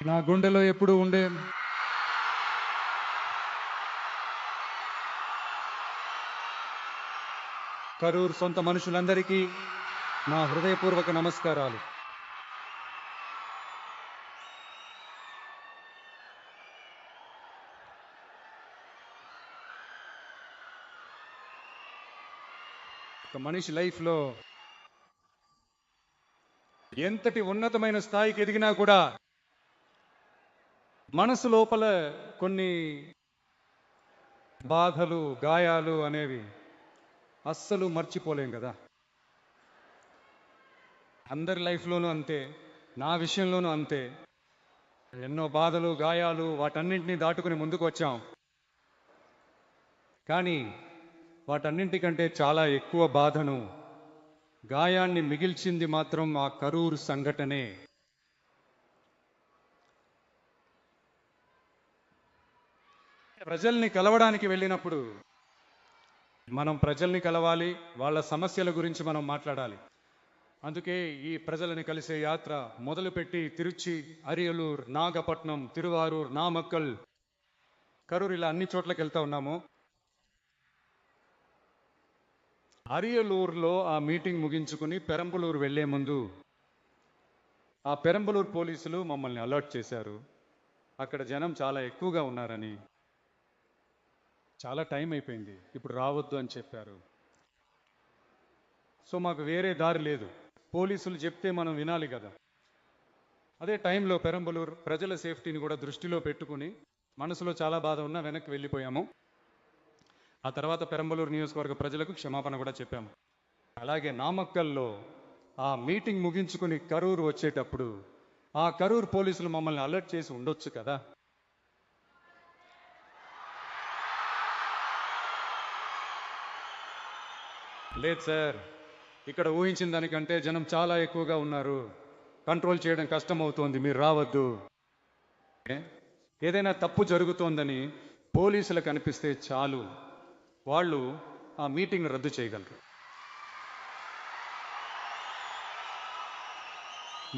నా గుండెలో ఎప్పుడు ఉండే కరూర్ సొంత మనుషులందరికీ నా హృదయపూర్వక నమస్కారాలు. ఒక మనిషి లైఫ్లో ఎంతటి ఉన్నతమైన స్థాయికి ఎదిగినా కూడా మనసు లోపల కొన్ని బాధలు, గాయాలు అనేవి అస్సలు మర్చిపోలేం కదా. అందరి లైఫ్లోనూ అంతే, నా విషయంలోనూ అంతే. ఎన్నో బాధలు, గాయాలు, వాటన్నింటినీ దాటుకుని ముందుకు వచ్చాం. కానీ వాటన్నింటికంటే చాలా ఎక్కువ బాధను, గాయాన్ని మిగిల్చింది మాత్రం ఆ కరూర్ సంఘటనే. ప్రజల్ని కలవడానికి వెళ్ళినప్పుడు మనం ప్రజల్ని కలవాలి, వాళ్ళ సమస్యల గురించి మనం మాట్లాడాలి. అందుకే ఈ ప్రజలని కలిసే యాత్ర మొదలుపెట్టి తిరుచి, అరియలూర్, నాగపట్నం, తిరువారూర్, నామక్కల్, కరూర్ ఇలా అన్ని చోట్లకి వెళ్తా ఉన్నాము. అరియలూరులో ఆ మీటింగ్ ముగించుకుని పెరంబలూరు వెళ్లే ముందు ఆ పెరంబలూరు పోలీసులు మమ్మల్ని అలర్ట్ చేశారు. అక్కడ జనం చాలా ఎక్కువగా ఉన్నారని, చాలా టైం అయిపోయింది, ఇప్పుడు రావద్దు అని చెప్పారు. సో మాకు వేరే దారి లేదు, పోలీసులు చెప్తే మనం వినాలి కదా. అదే టైంలో పెరంబలూరు ప్రజల సేఫ్టీని కూడా దృష్టిలో పెట్టుకుని మనసులో చాలా బాధ ఉన్నా వెనక్కి వెళ్ళిపోయాము. ఆ తర్వాత పెరంబలూరు నియోజకవర్గ ప్రజలకు క్షమాపణ కూడా చెప్పాము. అలాగే నామక్కల్లో ఆ మీటింగ్ ముగించుకుని కరూరు వచ్చేటప్పుడు ఆ కరూరు పోలీసులు మమ్మల్ని అలర్ట్ చేసి ఉండొచ్చు కదా. లేదు సార్, ఇక్కడ ఊహించిన దానికంటే జనం చాలా ఎక్కువగా ఉన్నారు, కంట్రోల్ చేయడం కష్టం అవుతోంది, మీరు రావద్దు. ఏదైనా తప్పు జరుగుతోందని పోలీసులకు అనిపిస్తే చాలు, వాళ్ళు ఆ మీటింగ్ రద్దు చేయగలరు.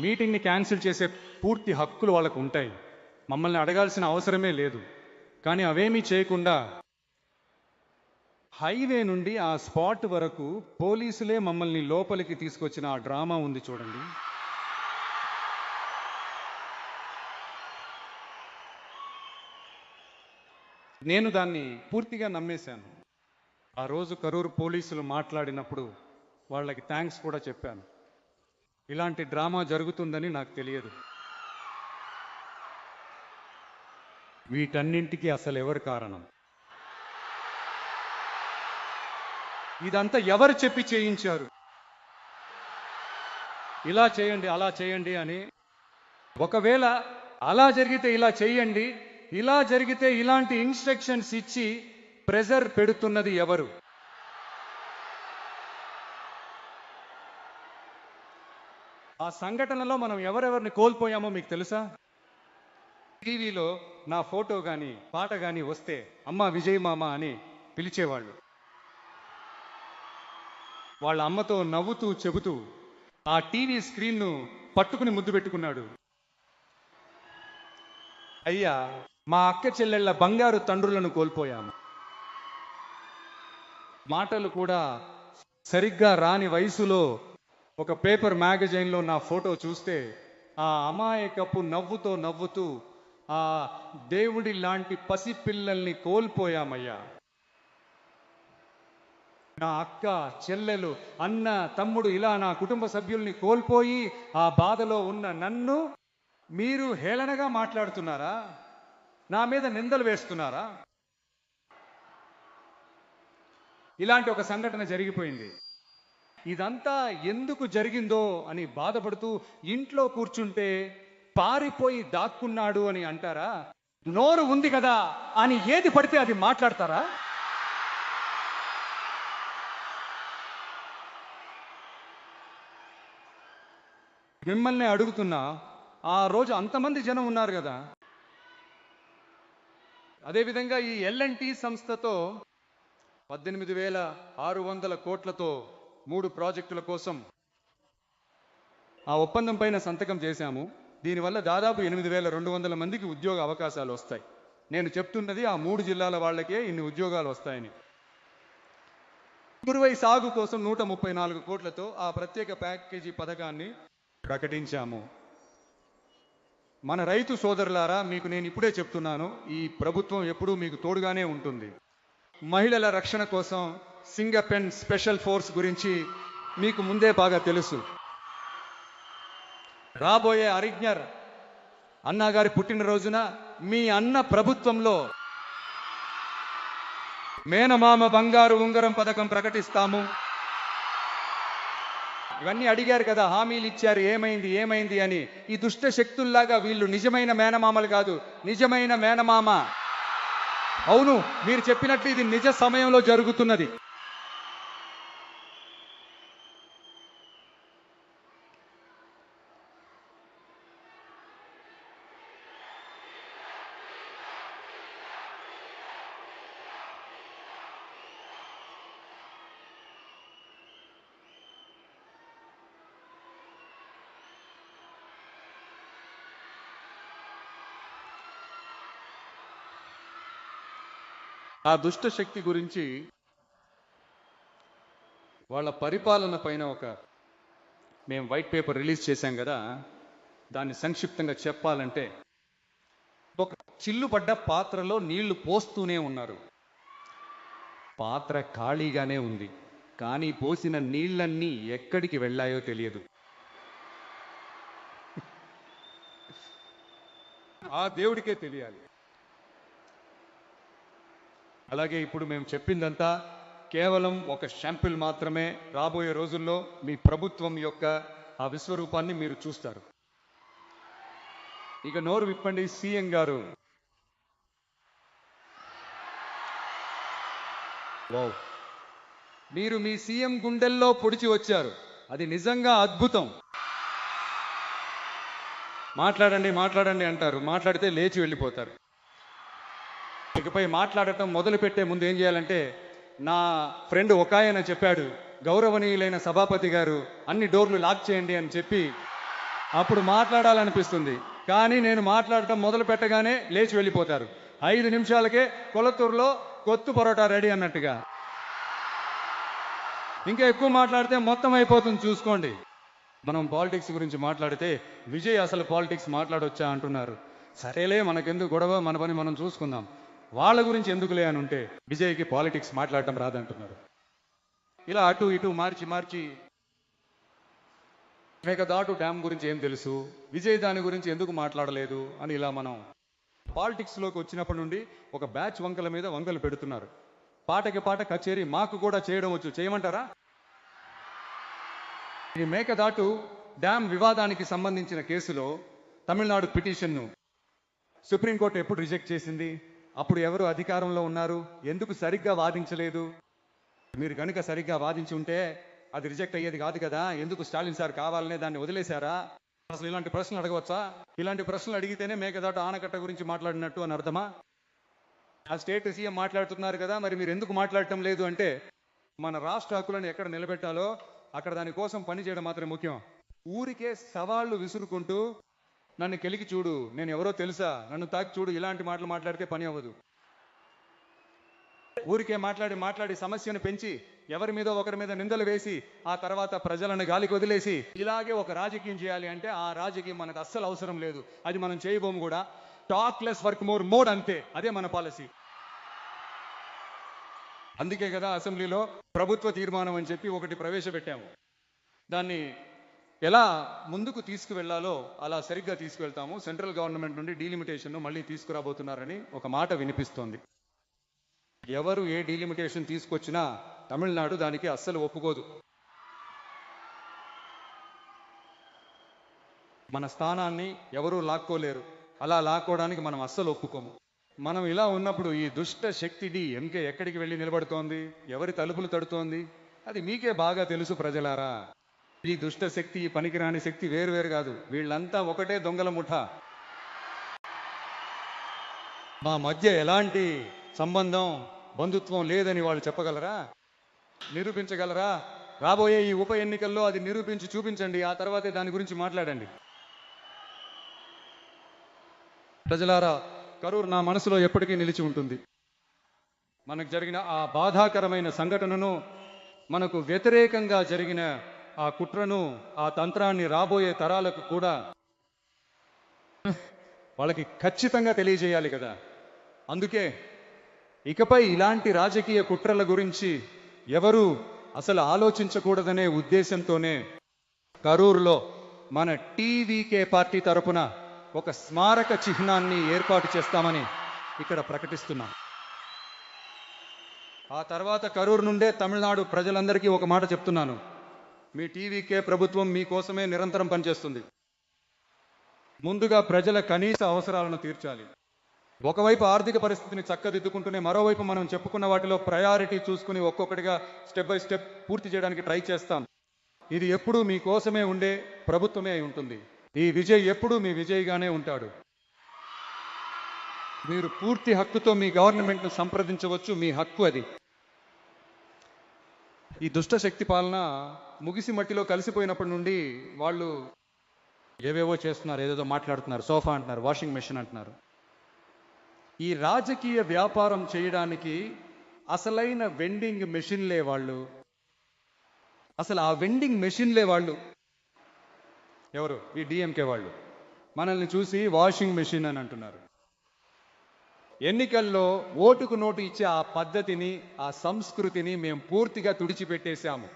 మీటింగ్ని క్యాన్సిల్ చేసే పూర్తి హక్కులు వాళ్ళకు ఉంటాయి, మమ్మల్ని అడగాల్సిన అవసరమే లేదు. కానీ అవేమీ చేయకుండా హైవే నుండి ఆ స్పాట్ వరకు పోలీసులే మమ్మల్ని లోపలికి తీసుకొచ్చిన ఆ డ్రామా ఉంది చూడండి. నేను దాన్ని పూర్తిగా నమ్మేశాను. ఆ రోజు కరూరు పోలీసులు మాట్లాడినప్పుడు వాళ్ళకి థ్యాంక్స్ కూడా చెప్పాను. ఇలాంటి డ్రామా జరుగుతుందని నాకు తెలియదు. వీటన్నింటికి అసలు ఎవరు కారణం? ఇదంతా ఎవరు చెప్పి చేయించారు? ఇలా చేయండి, అలా చేయండి అని. ఒకవేళ అలా జరిగితే ఇలా చేయండి, ఇలా జరిగితే ఇలాంటి ఇన్స్ట్రక్షన్స్ ఇచ్చి ప్రెజర్ పెడుతున్నది ఎవరు? ఆ సంఘటనలో మనం ఎవరెవరిని కోల్పోయామో మీకు తెలుసా? టీవీలో నా ఫోటో కానీ పాట కానీ వస్తే అమ్మ విజయ్ మామ అని పిలిచేవాళ్ళు. వాళ్ళ అమ్మతో నవ్వుతూ చెబుతూ ఆ టీవీ స్క్రీన్ను పట్టుకుని ముద్దు పెట్టుకున్నాడు. అయ్యా, మా అక్క చెల్లెళ్ళ బంగారు తండ్రులను కోల్పోయాము. మాటలు కూడా సరిగ్గా రాని వయసులో ఒక పేపర్ మ్యాగజైన్లో నా ఫోటో చూస్తే ఆ అమాయకపు నవ్వుతో నవ్వుతూ ఆ దేవుడి లాంటి పసిపిల్లల్ని కోల్పోయామయ్యా. నా అక్క, చెల్లెలు, అన్న, తమ్ముడు ఇలా నా కుటుంబ సభ్యుల్ని కోల్పోయి ఆ బాధలో ఉన్న నన్ను మీరు హేళనగా మాట్లాడుతున్నారా? నా మీద నిందలు వేస్తున్నారా? ఇలాంటి ఒక సంఘటన జరిగిపోయింది. ఇదంతా ఎందుకు జరిగిందో అని బాధపడుతూ ఇంట్లో కూర్చుంటే పారిపోయి దాక్కున్నాడు అని అంటారా? నోరు ఉంది కదా అని ఏది పడితే అది మాట్లాడతారా? మిమ్మల్ని అడుగుతున్నా, ఆ రోజు అంతమంది జనం ఉన్నారు కదా. అదేవిధంగా ఈ ఎల్ఎన్టీ సంస్థతో 18,600 కోట్లతో 3 ప్రాజెక్టుల కోసం ఆ ఒప్పందం పైన సంతకం చేశాము. దీనివల్ల దాదాపు 8,200 మందికి ఉద్యోగ అవకాశాలు వస్తాయి. నేను చెప్తున్నది ఆ 3 జిల్లాల వాళ్ళకే ఇన్ని ఉద్యోగాలు వస్తాయని. కురువై సాగు కోసం 134 కోట్లతో ఆ ప్రత్యేక ప్యాకేజీ పథకాన్ని ప్రకటించాము. మన రైతు సోదరులారా, మీకు నేను ఇప్పుడే చెప్తున్నాను, ఈ ప్రభుత్వం ఎప్పుడూ మీకు తోడుగానే ఉంటుంది. మహిళల రక్షణ కోసం సింగపెన్ స్పెషల్ ఫోర్స్ గురించి మీకు ముందే బాగా తెలుసు. రాబోయే అరిజ్ఞర్ అన్నగారి పుట్టినరోజున మీ అన్న ప్రభుత్వంలో మేనమామ బంగారు ఉంగరం పథకం ప్రకటిస్తాము. ఇవన్నీ అడిగారు కదా, హామీలు ఇచ్చారు, ఏమైంది అని. ఈ దుష్ట శక్తుల్లాగా వీళ్ళు నిజమైన మేనమామలు కాదు, నిజమైన మేనమామ. అవును, మీరు చెప్పినట్లు ఇది నిజ సమయంలో జరుగుతున్నది. ఆ దుష్ట శక్తి గురించి, వాళ్ళ పరిపాలన పైన మేము వైట్ పేపర్ రిలీజ్ చేశాం కదా, దాన్ని సంక్షిప్తంగా చెప్పాలంటే, ఒక చిల్లు పడ్డ పాత్రలో నీళ్లు పోస్తూనే ఉన్నారు. పాత్ర ఖాళీగానే ఉంది, కానీ పోసిన నీళ్ళన్నీ ఎక్కడికి వెళ్ళాయో తెలియదు. ఆ దేవుడికే తెలియాలి. అలాగే ఇప్పుడు మేము చెప్పిందంతా కేవలం ఒక శాంపిల్ మాత్రమే. రాబోయే రోజుల్లో మీ ప్రభుత్వం యొక్క ఆ విశ్వరూపాన్ని మీరు చూస్తారు. ఇక నోరు విప్పండి సీఎం గారు. వావ్, మీరు మీ సీఎం గుండెల్లో పొడిచి వచ్చారు. అది నిజంగా అద్భుతం. మాట్లాడండి అంటారు, మాట్లాడితే లేచి వెళ్ళిపోతారు. ఇకపై మాట్లాడటం మొదలు పెట్టే ముందు ఏం చేయాలంటే, నా ఫ్రెండ్ ఒక ఆయన చెప్పాడు, గౌరవనీయులైన సభాపతి గారు అన్ని డోర్లు లాక్ చేయండి అని చెప్పి, అప్పుడు మాట్లాడాలనిపిస్తుంది. కానీ నేను మాట్లాడటం మొదలు పెట్టగానే లేచి వెళ్ళిపోతారు. 5 నిమిషాలకే కొలతూరులో కొత్తు పరోటా రెడీ అన్నట్టుగా. ఇంకా ఎక్కువ మాట్లాడితే మొత్తం అయిపోతుంది, చూసుకోండి. మనం పాలిటిక్స్ గురించి మాట్లాడితే విజయ్ అసలు పాలిటిక్స్ మాట్లాడొచ్చా అంటున్నారు. సరేలే, మనకెందుకు గొడవ, మన పని మనం చూసుకుందాం. వాళ్ళ గురించి ఎందుకులే అని ఉంటే విజయ్కి పాలిటిక్స్ మాట్లాడటం రాదంటున్నారు. ఇలా అటు ఇటు మార్చి మేకదాటు డ్యామ్ గురించి ఏం తెలుసు, విజయ్ దాని గురించి ఎందుకు మాట్లాడలేదు అని ఇలా మనం పాలిటిక్స్లోకి వచ్చినప్పటి నుండి ఒక బ్యాచ్ వంకల మీద వంకలు పెడుతున్నారు. పాటకి పాట కచేరీ మాకు కూడా చేయడం వచ్చు, చేయమంటారా? ఈ మేకదాటు డ్యామ్ వివాదానికి సంబంధించిన కేసులో తమిళనాడు పిటిషన్ను సుప్రీంకోర్టు ఎప్పుడు రిజెక్ట్ చేసింది? అప్పుడు ఎవరు అధికారంలో ఉన్నారు? ఎందుకు సరిగ్గా వాదించలేదు? మీరు కనుక సరిగ్గా వాదించి ఉంటే అది రిజెక్ట్ అయ్యేది కాదు కదా. ఎందుకు స్టాలిన్ సార్ కావాలనే దాన్ని వదిలేశారా? అసలు ఇలాంటి ప్రశ్నలు అడగవచ్చా? ఇలాంటి ప్రశ్నలు అడిగితేనే మేకదాటు ఆనకట్ట గురించి మాట్లాడినట్టు అని అర్థమా? ఆ స్టేట్ సీఎం మాట్లాడుతున్నారు కదా, మరి మీరు ఎందుకు మాట్లాడటం లేదు అంటే, మన రాష్ట్ర హక్కులను ఎక్కడ నిలబెట్టాలో అక్కడ దానికోసం పనిచేయడం మాత్రమే ముఖ్యం. ఊరికే సవాళ్లు విసురుకుంటూ నన్ను కెలికి చూడు, నేను ఎవరో తెలుసా, నన్ను తాకి చూడు, ఇలాంటి మాటలు మాట్లాడితే పని అవ్వదు. ఊరికే మాట్లాడి సమస్యను పెంచి ఎవరి మీద ఒకరి మీద నిందలు వేసి ఆ తర్వాత ప్రజలను గాలికి వదిలేసి ఇలాగే ఒక రాజకీయం చేయాలి అంటే ఆ రాజకీయం మనకు అస్సలు అవసరం లేదు. అది మనం చేయబోము కూడా. Talk less work more mode, అంతే. అదే మన పాలసీ. అందుకే కదా అసెంబ్లీలో ప్రభుత్వ తీర్మానం అని చెప్పి ఒకటి ప్రవేశపెట్టాము. దాన్ని ఎలా ముందుకు తీసుకువెళ్లాలో అలా సరిగ్గా తీసుకువెళ్తాము. సెంట్రల్ గవర్నమెంట్ నుండి డీలిమిటేషన్ను మళ్ళీ తీసుకురాబోతున్నారని ఒక మాట వినిపిస్తోంది. ఎవరు ఏ డీలిమిటేషన్ తీసుకొచ్చినా తమిళనాడు దానికి అస్సలు ఒప్పుకోదు. మన స్థానాన్ని ఎవరూ లాక్కోలేరు. అలా లాక్కోవడానికి మనం అస్సలు ఒప్పుకోము. మనం ఇలా ఉన్నప్పుడు ఈ దుష్ట శక్తిని ఎంకే ఎక్కడికి వెళ్ళి నిలబడుతోంది, ఎవరి తలుపులు తడుతోంది, అది మీకే బాగా తెలుసు ప్రజలారా. ఈ దుష్ట శక్తి, ఈ పనికిరాని శక్తి వేరు కాదు. వీళ్ళంతా ఒకటే దొంగల ముఠ. మా మధ్య ఎలాంటి సంబంధం, బంధుత్వం లేదని వాళ్ళు చెప్పగలరా? నిరూపించగలరా? రాబోయే ఈ ఉప ఎన్నికల్లో అది నిరూపించి చూపించండి. ఆ తర్వాతే దాని గురించి మాట్లాడండి. ప్రజలారా, కరూర్ నా మనసులో ఎప్పటికీ నిలిచి ఉంటుంది. మనకు జరిగిన ఆ బాధాకరమైన సంఘటనను, మనకు వ్యతిరేకంగా జరిగిన ఆ కుట్రను, ఆ తంత్రాన్ని రాబోయే తరాలకు కూడా వాళ్ళకి ఖచ్చితంగా తెలియజేయాలి కదా. అందుకే ఇకపై ఇలాంటి రాజకీయ కుట్రల గురించి ఎవరూ అసలు ఆలోచించకూడదనే ఉద్దేశంతోనే కరూరులో మన టీవీకే పార్టీ తరపున ఒక స్మారక చిహ్నాన్ని ఏర్పాటు చేస్తామని ఇక్కడ ప్రకటిస్తున్నాం. ఆ తర్వాత కరూరు నుండే తమిళనాడు ప్రజలందరికీ ఒక మాట చెప్తున్నాను. మీ టీవీకే ప్రభుత్వం మీకోసమే నిరంతరం పనిచేస్తుంది. ముందుగా ప్రజల కనీస అవసరాలను తీర్చాలి. ఒకవైపు ఆర్థిక పరిస్థితిని చక్కదిద్దుకుంటూనే మరోవైపు మనం చెప్పుకున్న వాటిలో ప్రయారిటీ చూసుకుని ఒక్కొక్కటిగా స్టెప్ బై స్టెప్ పూర్తి చేయడానికి ట్రై చేస్తాం. ఇది ఎప్పుడూ మీకోసమే ఉండే ప్రభుత్వమే అయి ఉంటుంది. ఈ విజయ్ ఎప్పుడూ మీ విజయ్గానే ఉంటాడు. మీరు పూర్తి హక్కుతో మీ గవర్నమెంట్ను సంప్రదించవచ్చు. మీ హక్కు అది. ఈ దుష్ట శక్తి పాలన ముగిసి మట్టిలో కలిసిపోయినప్పటి నుండి వాళ్ళు ఏవేవో చేస్తున్నారు, ఏదేదో మాట్లాడుతున్నారు, సోఫా అంటున్నారు, వాషింగ్ మెషిన్ అంటున్నారు. ఈ రాజకీయ వ్యాపారం చేయడానికి అసలైన వెండింగ్ మెషిన్లే వాళ్ళు. అసలు ఆ వెండింగ్ మెషిన్లే వాళ్ళు ఎవరు? ఈ డిఎంకే వాళ్ళు. మనల్ని చూసి వాషింగ్ మెషిన్ అని అంటున్నారు. ఎన్నికల్లో ఓటుకు నోటు ఇచ్చే ఆ పద్ధతిని, ఆ సంస్కృతిని మేము పూర్తిగా తుడిచిపెట్టేశాము.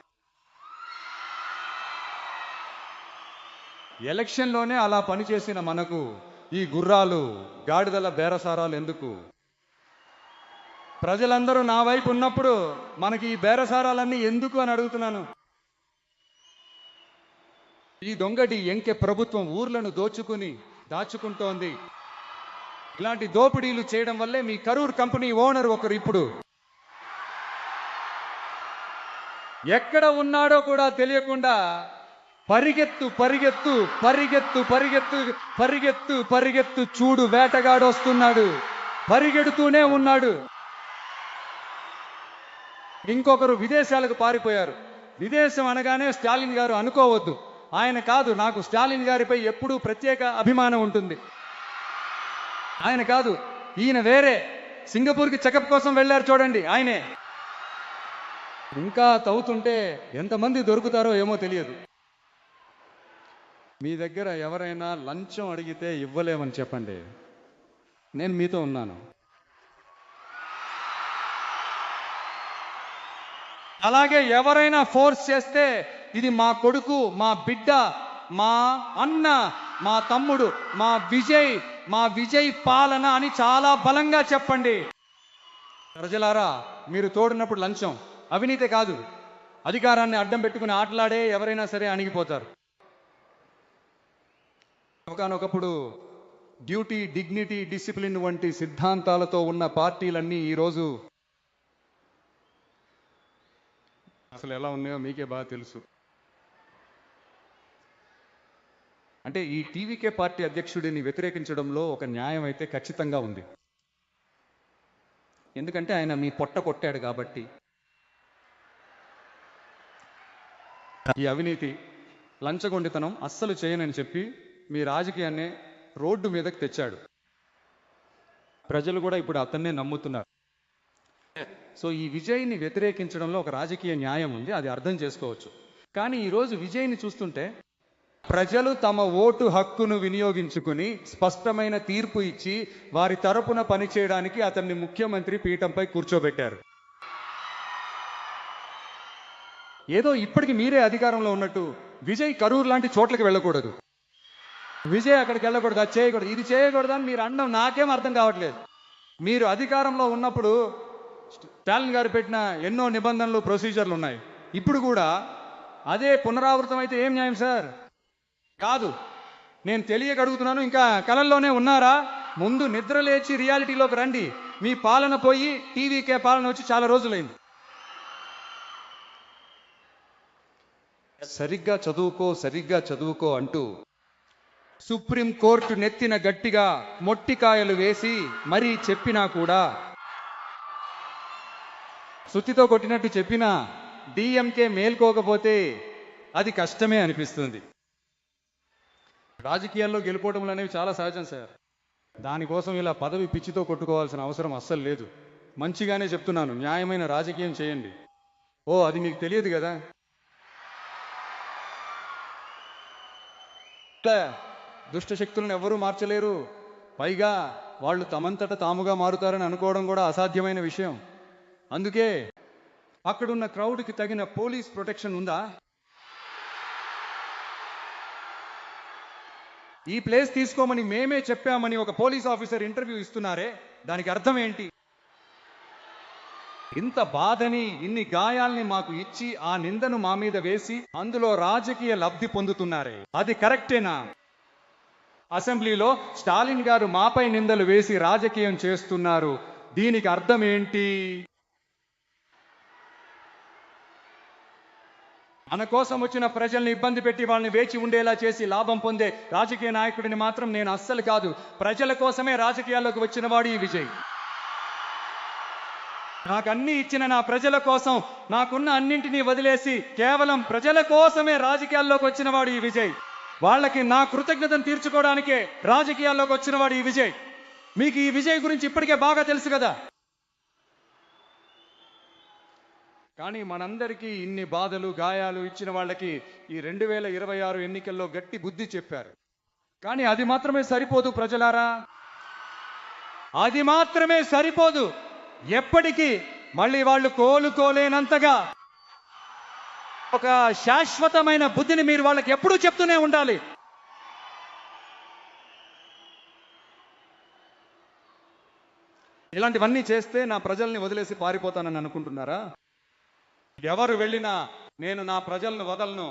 ఎలక్షన్లోనే అలా పనిచేసిన మనకు ఈ గుర్రాలు, గాడిదల బేరసారాలు ఎందుకు? ప్రజలందరూ నా వైపు ఉన్నప్పుడు మనకి ఈ బేరసారాలన్నీ ఎందుకు అని అడుగుతున్నాను. ఈ దొంగటి ఎంకె ప్రభుత్వం ఊర్లను దాచుకుంటోంది. ఇలాంటి దోపిడీలు చేయడం వల్లే మీ కరూర్ కంపెనీ ఓనర్ ఒకరు ఇప్పుడు ఎక్కడ ఉన్నాడో కూడా తెలియకుండా పరిగెత్తు పరిగెత్తు పరిగెత్తు పరిగెత్తు పరిగెత్తు పరిగెత్తు చూడు, వేటగాడు వస్తున్నాడు, పరిగెడుతూనే ఉన్నాడు. ఇంకొకరు విదేశాలకు పారిపోయారు. విదేశం అనగానే స్టాలిన్ గారు అనుకోవద్దు. ఆయన కాదు, నాకు స్టాలిన్ గారిపై ఎప్పుడూ ప్రత్యేక అభిమానం ఉంటుంది. ఆయన కాదు, ఈయన వేరే. సింగపూర్కి చెకప్ కోసం వెళ్ళారు చూడండి, ఆయనే. ఇంకా తవ్వుతుంటే ఎంతమంది దొరుకుతారో ఏమో తెలియదు. మీ దగ్గర ఎవరైనా లంచం అడిగితే ఇవ్వలేమని చెప్పండి, నేను మీతో ఉన్నాను. అలాగే ఎవరైనా ఫోర్స్ చేస్తే ఇది మా కొడుకు, మా బిడ్డ, మా అన్న, మా తమ్ముడు, మా విజయ్ పాలన అని చాలా బలంగా చెప్పండి. ప్రజలారా, మీరు తోడినప్పుడు లంచం అవినీతి కాదు. అధికారాన్ని అడ్డం పెట్టుకుని ఆటలాడే ఎవరైనా సరే అణిగిపోతారు. ఒకనొకప్పుడు డ్యూటీ, డిగ్నిటీ, డిసిప్లిన్ వంటి సిద్ధాంతాలతో ఉన్న పార్టీలన్నీ ఈరోజు అసలు ఎలా ఉన్నాయో మీకే బాగా తెలుసు. అంటే ఈ టీవీకే పార్టీ అధ్యక్షుడిని వ్యతిరేకించడంలో ఒక న్యాయం అయితే ఖచ్చితంగా ఉంది. ఎందుకంటే ఆయన మీ పొట్ట కొట్టాడు కాబట్టి. ఈ అవినీతి, లంచగొండితనం అస్సలు చేయనని చెప్పి మీ రాజకీయాన్ని రోడ్డు మీదకి తెచ్చాడు. ప్రజలు కూడా ఇప్పుడు అతన్నే నమ్ముతున్నారు. సో ఈ విజయ్ని వ్యతిరేకించడంలో ఒక రాజకీయ న్యాయం ఉంది, అది అర్థం చేసుకోవచ్చు. కానీ ఈరోజు విజయ్ని చూస్తుంటే ప్రజలు తమ ఓటు హక్కును వినియోగించుకుని స్పష్టమైన తీర్పు ఇచ్చి వారి తరపున పనిచేయడానికి అతన్ని ముఖ్యమంత్రి పీఠంపై కూర్చోబెట్టారు. ఏదో ఇప్పటికి మీరే అధికారంలో ఉన్నట్టు విజయ్ కరూర్ లాంటి చోట్లకి వెళ్ళకూడదు, విజయ్ అక్కడికి వెళ్ళకూడదు, అది చేయకూడదు, ఇది చేయకూడదని మీరు అనడం నాకేం అర్థం కావట్లేదు. మీరు అధికారంలో ఉన్నప్పుడు స్టాలిన్ గారు పెట్టిన ఎన్నో నిబంధనలు, ప్రొసీజర్లు ఉన్నాయి. ఇప్పుడు కూడా అదే పునరావృతం అయితే ఏం న్యాయం సార్? కాదు. నేను తెలియక అడుగుతున్నాను, ఇంకా కలల్లోనే ఉన్నారా? ముందు నిద్ర లేచి రియాలిటీలోకి రండి. మీ పాలన పోయి టీవీకే పాలన వచ్చి చాలా రోజులైంది. సరిగ్గా చదువుకో అంటూ సుప్రీం కోర్టు నెత్తిన గట్టిగా మొట్టికాయలు వేసి మరీ చెప్పినా కూడా, సుత్తితో కొట్టినట్టు చెప్పినా డిఎంకే మేల్కోకపోతే అది కష్టమే అనిపిస్తుంది. రాజకీయాల్లో గెలుపోవటములు అనేవి చాలా సహజం సార్. దానికోసం ఇలా పదవి పిచ్చితో కొట్టుకోవాల్సిన అవసరం అస్సలు లేదు. మంచిగానే చెప్తున్నాను, న్యాయమైన రాజకీయం చేయండి. ఓ, అది మీకు తెలియదు కదా. దుష్ట శక్తులను ఎవ్వరూ మార్చలేరు. పైగా వాళ్ళు తమంతట తాముగా మారుతారని అనుకోవడం కూడా అసాధ్యమైన విషయం. అందుకే అక్కడున్న క్రౌడ్కి తగిన పోలీస్ ప్రొటెక్షన్ ఉందా? ఈ ప్లేస్ తీసుకోమని మేమే చెప్పామని ఒక పోలీస్ ఆఫీసర్ ఇంటర్వ్యూ ఇస్తున్నారే, దానికి అర్థం ఏంటి? ఇంత బాధని, ఇన్ని గాయాల్ని మాకు ఇచ్చి ఆ నిందను మా మీద వేసి అందులో రాజకీయ లబ్ధి పొందుతున్నారే, అది కరెక్టేనా? అసెంబ్లీలో స్టాలిన్ గారు మాపై నిందలు వేసి రాజకీయం చేస్తున్నారు, దీనికి అర్థం ఏంటి? మన కోసం వచ్చిన ప్రజల్ని ఇబ్బంది పెట్టి వాళ్ళని వేచి ఉండేలా చేసి లాభం పొందే రాజకీయ నాయకుడిని మాత్రం నేను అస్సలు కాదు. ప్రజల కోసమే రాజకీయాల్లోకి వచ్చిన వాడు ఈ విజయ్. నాకు అన్ని ఇచ్చిన నా ప్రజల కోసం, నాకున్న అన్నింటినీ వదిలేసి కేవలం ప్రజల కోసమే రాజకీయాల్లోకి వచ్చిన వాడు ఈ విజయ్. వాళ్ళకి నా కృతజ్ఞతను తీర్చుకోవడానికే రాజకీయాల్లోకి వచ్చిన వాడు ఈ విజయ్. మీకు ఈ విజయ్ గురించి ఇప్పటికే బాగా తెలుసు కదా. కానీ మనందరికీ ఇన్ని బాధలు, గాయాలు ఇచ్చిన వాళ్ళకి ఈ 2026 ఎన్నికల్లో గట్టి బుద్ధి చెప్పారు. కానీ అది మాత్రమే సరిపోదు ప్రజలారా, అది మాత్రమే సరిపోదు. ఎప్పటికీ మళ్ళీ వాళ్ళు కోలుకోలేనంతగా ఒక శాశ్వతమైన బుద్ధిని మీరు వాళ్ళకి ఎప్పుడూ చెప్తూనే ఉండాలి. ఇలాంటివన్నీ చేస్తే నా ప్రజల్ని వదిలేసి పారిపోతానని అనుకుంటున్నారా? ఎవరు వెళ్ళినా నేను నా ప్రజలను వదలను.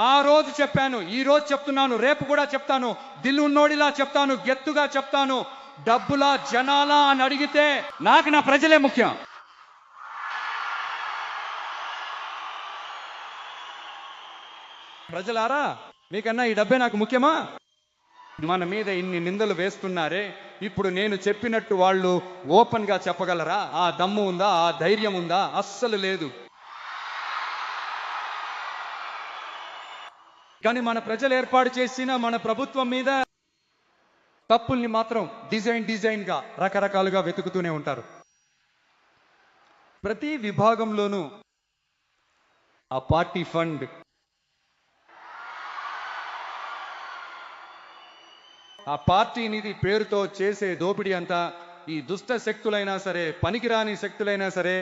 ఆ రోజు చెప్పాను, ఈ రోజు చెప్తున్నాను, రేపు కూడా చెప్తాను. దిల్లు ఉన్నోడిలా చెప్తాను, గెత్తుగా చెప్తాను. డబ్బులా, జనాలా అని అడిగితే నాకు నా ప్రజలే ముఖ్యం. ప్రజలారా, మీకన్నా ఈ డబ్బే నాకు ముఖ్యమా? మన మీద ఇన్ని నిందలు వేస్తున్నారే, ఇప్పుడు నేను చెప్పినట్టు వాళ్ళు ఓపెన్ గా చెప్పగలరా? ఆ దమ్ము ఉందా? ఆ ధైర్యం ఉందా? అస్సలు లేదు. కానీ మన ప్రజలు ఏర్పాటు చేసిన మన ప్రభుత్వం మీద తప్పుల్ని మాత్రం డిజైన్ గా రకరకాలుగా వెతుకుతూనే ఉంటారు. ప్రతి విభాగంలోనూ ఆ పార్టీ ఫండ్, ఆ పార్టీ నిధి పేరుతో చేసే దోపిడీ అంతా ఈ దుష్ట శక్తులైనా సరే, పనికిరాని శక్తులైనా సరే,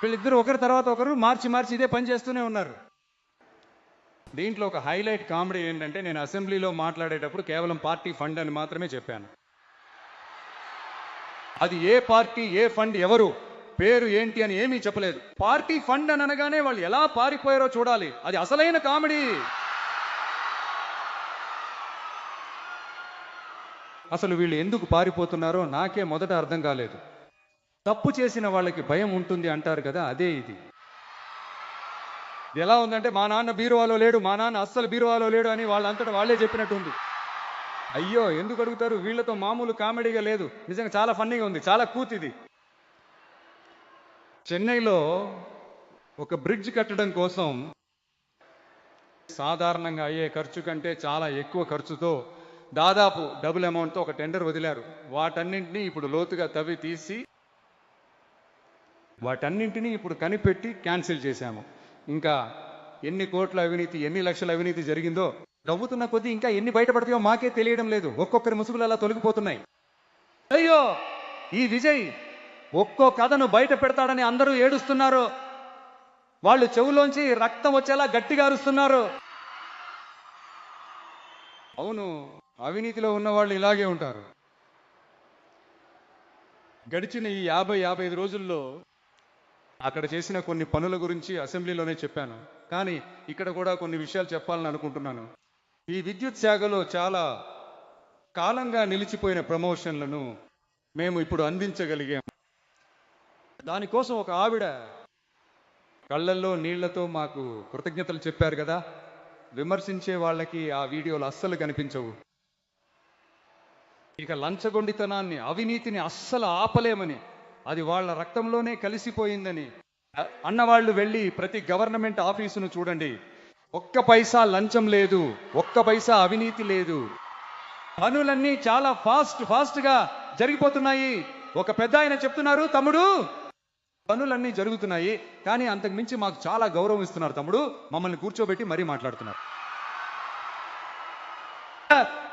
వీళ్ళిద్దరూ ఒకరి తర్వాత ఒకరు మార్చి ఇదే పని చేస్తూనే ఉన్నారు. దీంట్లో ఒక హైలైట్ కామెడీ ఏంటంటే, నేను అసెంబ్లీలో మాట్లాడేటప్పుడు కేవలం పార్టీ ఫండ్ అని మాత్రమే చెప్పాను. అది ఏ పార్టీ, ఏ ఫండ్, ఎవరు, పేరు ఏంటి అని ఏమీ చెప్పలేదు. పార్టీ ఫండ్ అని అనగానే వాళ్ళు ఎలా పారిపోయారో చూడాలి. అది అసలైన కామెడీ. అసలు వీళ్ళు ఎందుకు పారిపోతున్నారో నాకే మొదట అర్థం కాలేదు. తప్పు చేసిన వాళ్ళకి భయం ఉంటుంది అంటారు కదా, అదే ఇది. ఎలా ఉందంటే, మా నాన్న బీరువాలో లేడు, మా నాన్న అస్సలు బీరువాలో లేడు అని వాళ్ళంతటా వాళ్ళే చెప్పినట్టుంది. అయ్యో, ఎందుకు అడుగుతారు? వీళ్ళతో మామూలు కామెడీగా లేదు, నిజంగా చాలా ఫన్నీగా ఉంది, చాలా కూతిది. చెన్నైలో ఒక బ్రిడ్జ్ కట్టడం కోసం సాధారణంగా అయ్యే ఖర్చు కంటే చాలా ఎక్కువ ఖర్చుతో దాదాపు డబుల్ అమౌంట్తో ఒక టెండర్ వదిలారు. వాటన్నింటినీ ఇప్పుడు లోతుగా తవ్వి తీసి వాటన్నింటినీ ఇప్పుడు కనిపెట్టి క్యాన్సిల్ చేశాము. ఇంకా ఎన్ని కోట్ల అవినీతి, ఎన్ని లక్షల అవినీతి జరిగిందో నవ్వుతున్న కొద్దీ ఇంకా ఎన్ని బయటపడతాయో మాకే తెలియడం లేదు. ఒక్కొక్కరి ముసుగులు అలా తొలగిపోతున్నాయి. అయ్యో, ఈ విజయ్ ఒక్కో కథను బయట పెడతాడని అందరూ ఏడుస్తున్నారు. వాళ్ళు చెవులోంచి రక్తం వచ్చేలా గట్టిగా అరుస్తున్నారు. అవును, అవినీతిలో ఉన్న వాళ్ళు ఇలాగే ఉంటారు. గడిచిన ఈ 50-55 రోజుల్లో అక్కడ చేసిన కొన్ని పనుల గురించి అసెంబ్లీలోనే చెప్పాను. కానీ ఇక్కడ కూడా కొన్ని విషయాలు చెప్పాలని అనుకుంటున్నాను. ఈ విద్యుత్ శాఖలో చాలా కాలంగా నిలిచిపోయిన ప్రమోషన్లను మేము ఇప్పుడు అందించగలిగాం. దానికోసం ఒక ఆవిడ కళ్ళల్లో నీళ్లతో మాకు కృతజ్ఞతలు చెప్పారు కదా. విమర్శించే వాళ్ళకి ఆ వీడియోలు అస్సలు కనిపించవు. ఇక లంచగొండితనాన్ని, అవినీతిని అస్సలు ఆపలేమని, అది వాళ్ళ రక్తంలోనే కలిసిపోయిందని అన్నవాళ్ళు వెళ్ళి ప్రతి గవర్నమెంట్ ఆఫీసును చూడండి. ఒక్క పైసా లంచం లేదు, ఒక్క పైసా అవినీతి లేదు. పనులన్నీ చాలా ఫాస్ట్గా జరిగిపోతున్నాయి. ఒక పెద్ద ఆయన చెప్తున్నారు, తమ్ముడు పనులన్నీ జరుగుతున్నాయి కానీ అంతకు మించి మాకు చాలా గౌరవం ఇస్తున్నారు తమ్ముడు, మమ్మల్ని కూర్చోబెట్టి మరీ మాట్లాడుతున్నారు.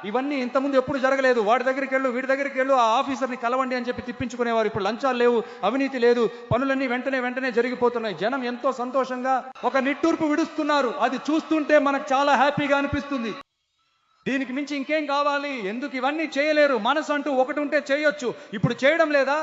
ఇవన్నీ ఇంతకుముందు ఎప్పుడు జరగలేదు. వాడి దగ్గరికి వెళ్ళు, వీడి దగ్గరికి వెళ్ళు, ఆ ఆఫీసర్ని కలవండి అని చెప్పి తిప్పించుకునేవారు. ఇప్పుడు లంచాలు లేవు, అవినీతి లేదు, పనులన్నీ వెంటనే జరిగిపోతున్నాయి. జనం ఎంతో సంతోషంగా ఒక నిట్టూర్పు విడుస్తున్నారు. అది చూస్తుంటే మనకు చాలా హ్యాపీగా అనిపిస్తుంది. దీనికి మించి ఇంకేం కావాలి? ఎందుకు ఇవన్నీ చేయలేరు? మనసు అంటూ ఒకటి ఉంటే చేయొచ్చు, ఇప్పుడు చేయడం లేదా?